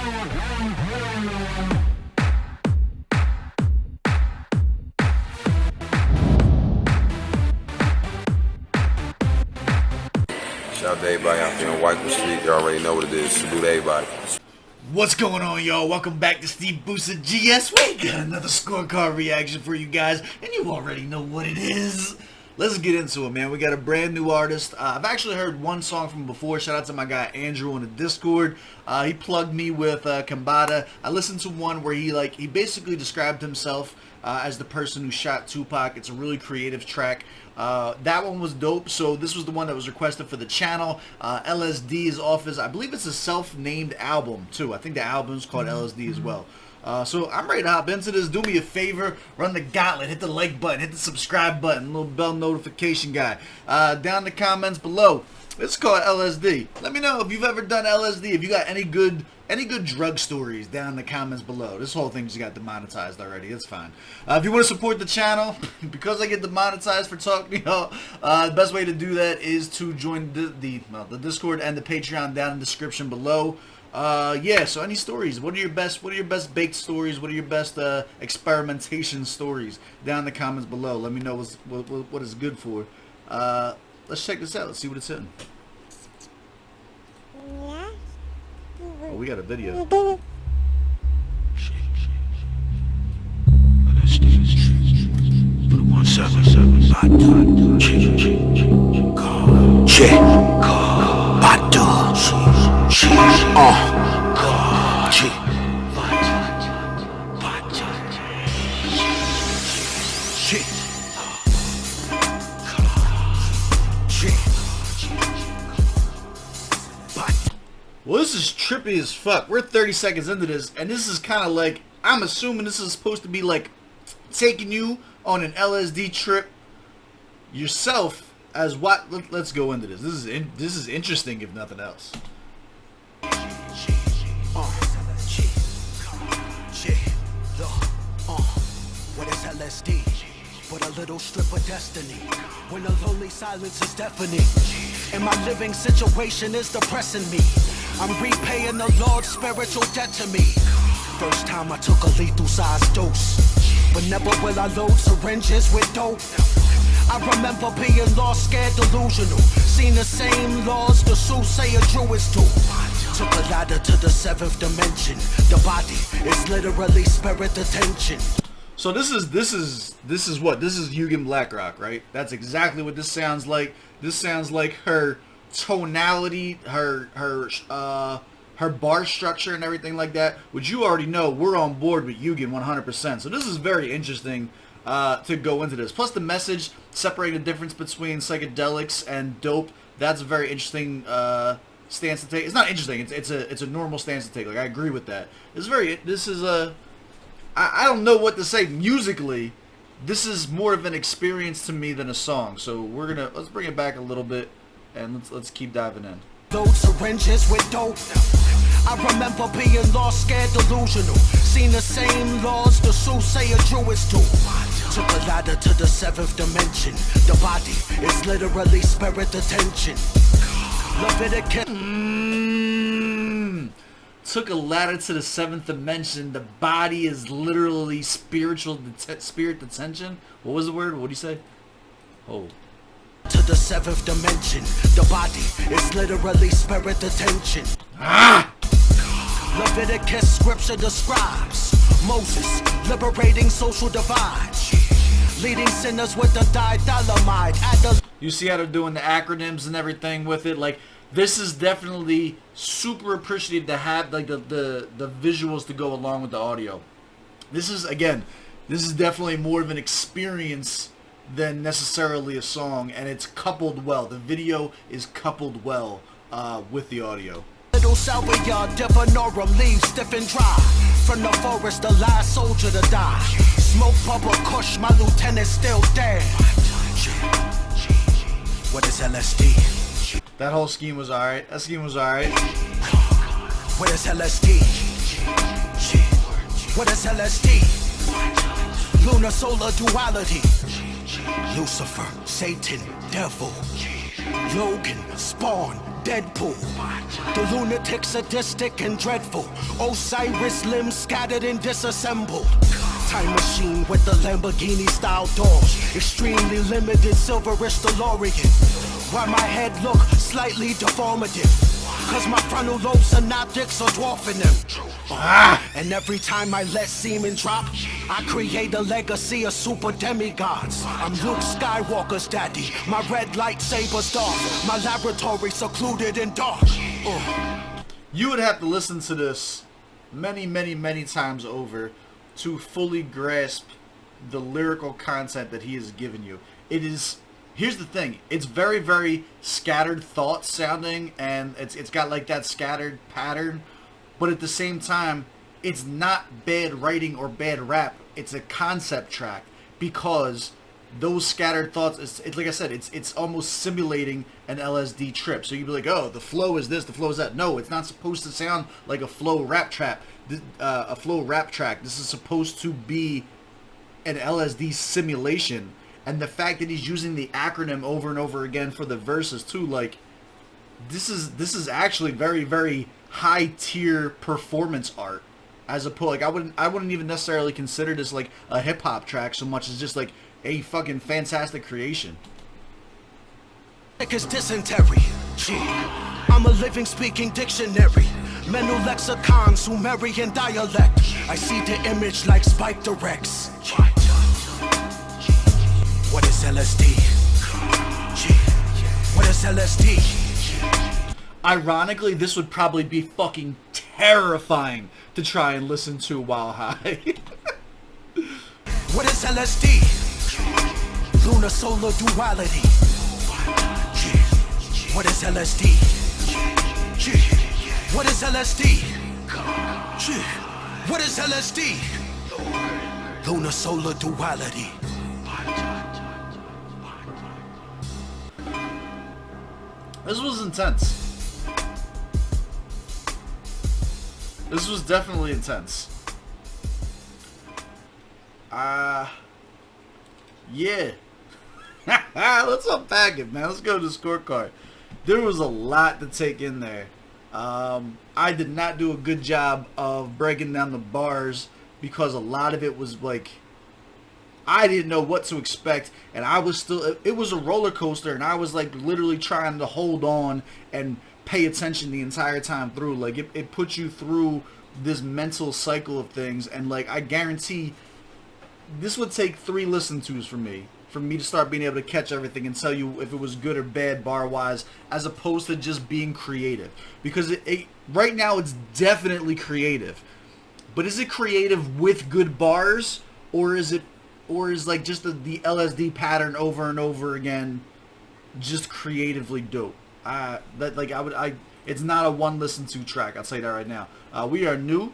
Shout out to everybody out there on White Street. You already know what it is. Salute to everybody. What's going on, y'all? Welcome back to SteveBussaGS. We got another scorecard reaction for you guys, and you already know what it is. Let's get into it, man. We got a brand new artist. I've actually heard one song from before. Shout out to my guy Andrew on the Discord. He plugged me with Cambatta. I listened to one where he basically described himself as the person who shot Tupac. It's a really creative track. That one was dope. So this was the one that was requested for the channel. LSD is off his, I believe it's a self-named album too. I think the album's called LSD as well. So I'm ready to hop into this. Do me a favor, run the gauntlet, hit the like button, hit the subscribe button, little bell notification guy. Down in the comments below, it's called LSD. Let me know if you've ever done LSD, if you got any good drug stories down in the comments below. This whole thing just got demonetized already. It's fine. If you want to support the channel, because I get demonetized for talking to y'all, the best way to do that is to join the Discord and the Patreon down in the description below. Yeah, so any stories? What are your best baked stories? What are your best experimentation stories? Down in the comments below. Let me know what it's good for. Let's check this out. Let's see what it's in. Oh, we got a video. Well, this is trippy as fuck. We're 30 seconds into this, and this is kind of like, I'm assuming this is supposed to be like taking you on an LSD trip yourself as what. Let's go into this. This is interesting, if nothing else. What is LSD? But a little strip of destiny. When the lonely silence is deafening, and my living situation is depressing me. I'm repaying the Lord's spiritual debt to me. First time I took a lethal sized dose, but never will I load syringes with dope. I remember being lost, scared, delusional. Seen the same laws the soothsayer Druids do. Took a ladder to the 7th dimension. The body is literally spirit detention. So this is what? This is Yugen Blackrock, right? That's exactly what this sounds like. This sounds like her tonality, her bar structure and everything like that, which you already know we're on board with Yugen 100%. So this is very interesting to go into this. Plus the message separating the difference between psychedelics and dope, that's a very interesting stance to take. It's not interesting, it's a normal stance to take. Like, I agree with that. I don't know what to say musically. This is more of an experience to me than a song. So let's bring it back a little bit and let's keep diving in. Those syringes with dope. I remember being lost, scared, delusional. Seen the same laws the soothsayer Druids do. Took a ladder to the 7th dimension. The body is literally spirit detention. Took a ladder to the 7th dimension. The body is literally spirit detention. What was the word? What did you say? Oh. To the 7th dimension. The body is literally spirit detention. Leviticus scripture describes Moses liberating social divides, leading sinners with the diethylamide. You see how they're doing the acronyms and everything with it? Like, this is definitely super appreciative to have like the visuals to go along with the audio. This is definitely more of an experience than necessarily a song, and it's coupled well. The video is coupled well with the audio. Little salvia divinorum leaves stiff and dry. From the forest, the last soldier to die. Smoke bubble kush, my lieutenant still dead. What is LSD? That whole scheme was alright. That scheme was alright. What is LSD? What is LSD? Lunar solar duality. Lucifer, Satan, devil. Logan, Spawn, Deadpool. The lunatic, sadistic, and dreadful. Osiris limbs scattered and disassembled. Time machine with the Lamborghini style doors. Extremely limited silverish DeLorean. Why my head look slightly deformative? Cause my frontal lobe synaptics are dwarfing them. And every time I let semen drop, I create a legacy of super demigods. I'm Luke Skywalker's daddy. My red lightsaber's dark. My laboratory secluded and dark. You would have to listen to this many, many, many times over to fully grasp the lyrical content that he has given you. It is, here's the thing, it's very, very scattered thought sounding, and it's got like that scattered pattern, but at the same time, it's not bad writing or bad rap. It's a concept track, because those scattered thoughts, it's like I said, it's almost simulating an LSD trip. So you'd be like, oh, the flow is this, the flow is that. No, it's not supposed to sound like a flow rap track. This is supposed to be an LSD simulation. And the fact that he's using the acronym over and over again for the verses too, like, this is actually very, very high tier performance art. As opposed, like, I wouldn't even necessarily consider this like a hip hop track so much as just like a fucking fantastic creation. Is dysentery. I'm a living, speaking dictionary. Mental lexicon, Sumerian dialect. I see the image like Spike directs. What is LSD? What is LSD? Ironically, this would probably be fucking terrifying to try and listen to while high. What is LSD? Lunar solar duality. What is LSD? What is LSD? What is LSD? Lunar solar duality. This was intense. This was definitely intense. Yeah. Let's unpack it, man. Let's go to the scorecard. There was a lot to take in there. I did not do a good job of breaking down the bars because a lot of it was like, I didn't know what to expect, and I was still, it was a roller coaster, and I was like literally trying to hold on and pay attention the entire time through. Like, it puts you through this mental cycle of things, and like, I guarantee this would take 3 listen-tos for me to start being able to catch everything and tell you if it was good or bad bar-wise, as opposed to just being creative. Because right now it's definitely creative, but is it creative with good bars, or is like just the LSD pattern over and over again just creatively dope? It's not a one listen to track, I'll tell you that right now. We are new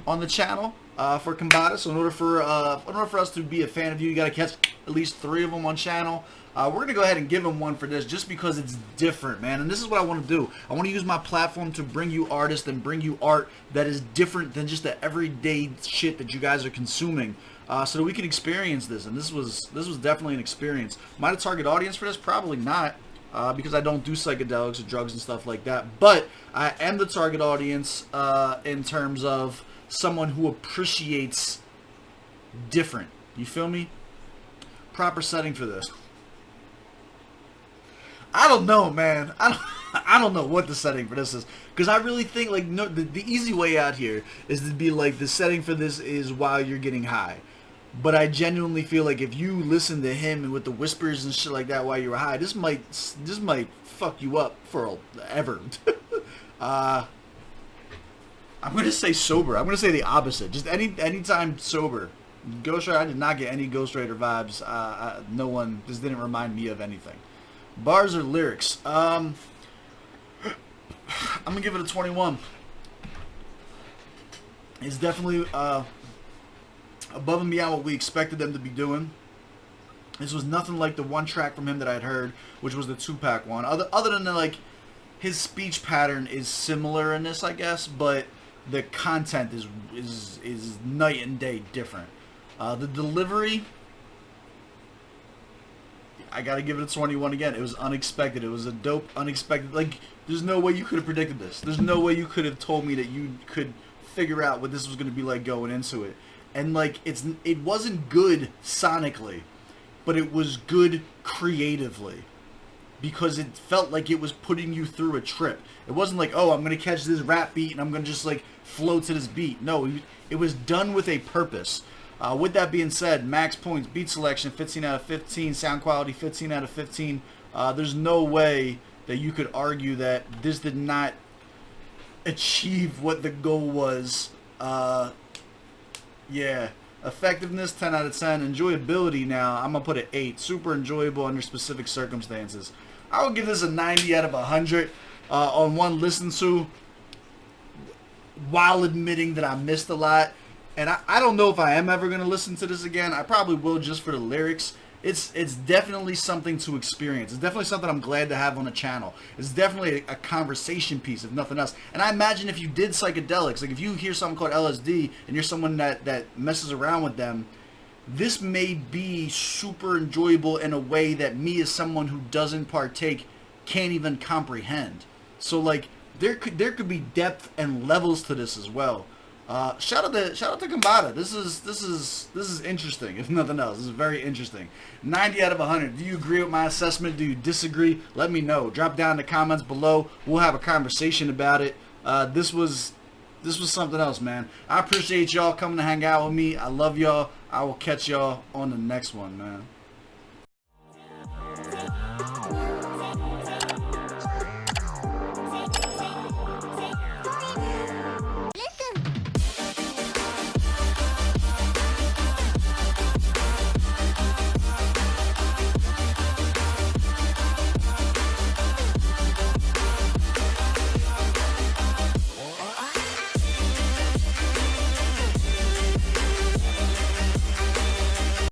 on the channel for Cambatta, so in order for us to be a fan of you, you gotta catch at least 3 of them on channel. We're gonna go ahead and give them one for this, just because it's different, man. And this is what I want to do. I want to use my platform to bring you artists and bring you art that is different than just the everyday shit that you guys are consuming, so that we can experience this. And this was definitely an experience. Am I the target audience for this? Probably not, because I don't do psychedelics or drugs and stuff like that. But I am the target audience in terms of someone who appreciates different. You feel me? Proper setting for this. I don't know, man. I don't know what the setting for this is, because I really think, like, no, the easy way out here is to be like, the setting for this is while you're getting high. But I genuinely feel like if you listen to him and with the whispers and shit like that while you were high, this might fuck you up forever. I'm gonna say sober. I'm gonna say the opposite. Just anytime sober. Ghost Rider, I did not get any Ghost Rider vibes. No one, this didn't remind me of anything. Bars or lyrics? I'm gonna give it a 21. It's definitely above and beyond what we expected them to be doing. This was nothing like the one track from him that I'd heard, which was the 2-pack one. Other than like, his speech pattern is similar in this, I guess, but the content is night and day different. The delivery, I gotta give it a 21 again. It was unexpected. It was a dope, unexpected. Like, There's no way you could have predicted this. There's no way you could have told me that you could figure out what this was going to be like going into it. And like it wasn't good sonically, but it was good creatively, because it felt like it was putting you through a trip. It wasn't like, oh, I'm going to catch this rap beat and I'm going to just like flow to this beat. No, it was done with a purpose. With that being said, max points, beat selection 15 out of 15, sound quality 15 out of 15. There's no way that you could argue that this did not achieve what the goal was. Yeah. Effectiveness 10 out of 10. Enjoyability now, I'm going to put it 8. Super enjoyable under specific circumstances. I would give this a 90 out of 100 on one listen to, while admitting that I missed a lot. And I don't know if I am ever going to listen to this again. I probably will, just for the lyrics. It's definitely something to experience. It's definitely something I'm glad to have on the channel. It's definitely a conversation piece, if nothing else. And I imagine if you did psychedelics, like if you hear something called LSD and you're someone that messes around with them, this may be super enjoyable in a way that me, as someone who doesn't partake, can't even comprehend. So like there could be depth and levels to this as well. Shout out to Cambatta. This is interesting, if nothing else. This is very interesting. 90 out of 100. Do you agree with my assessment? Do you disagree? Let me know. Drop down in the comments below. We'll have a conversation about it. This was something else, man. I appreciate y'all coming to hang out with me. I love y'all. I will catch y'all on the next one, man.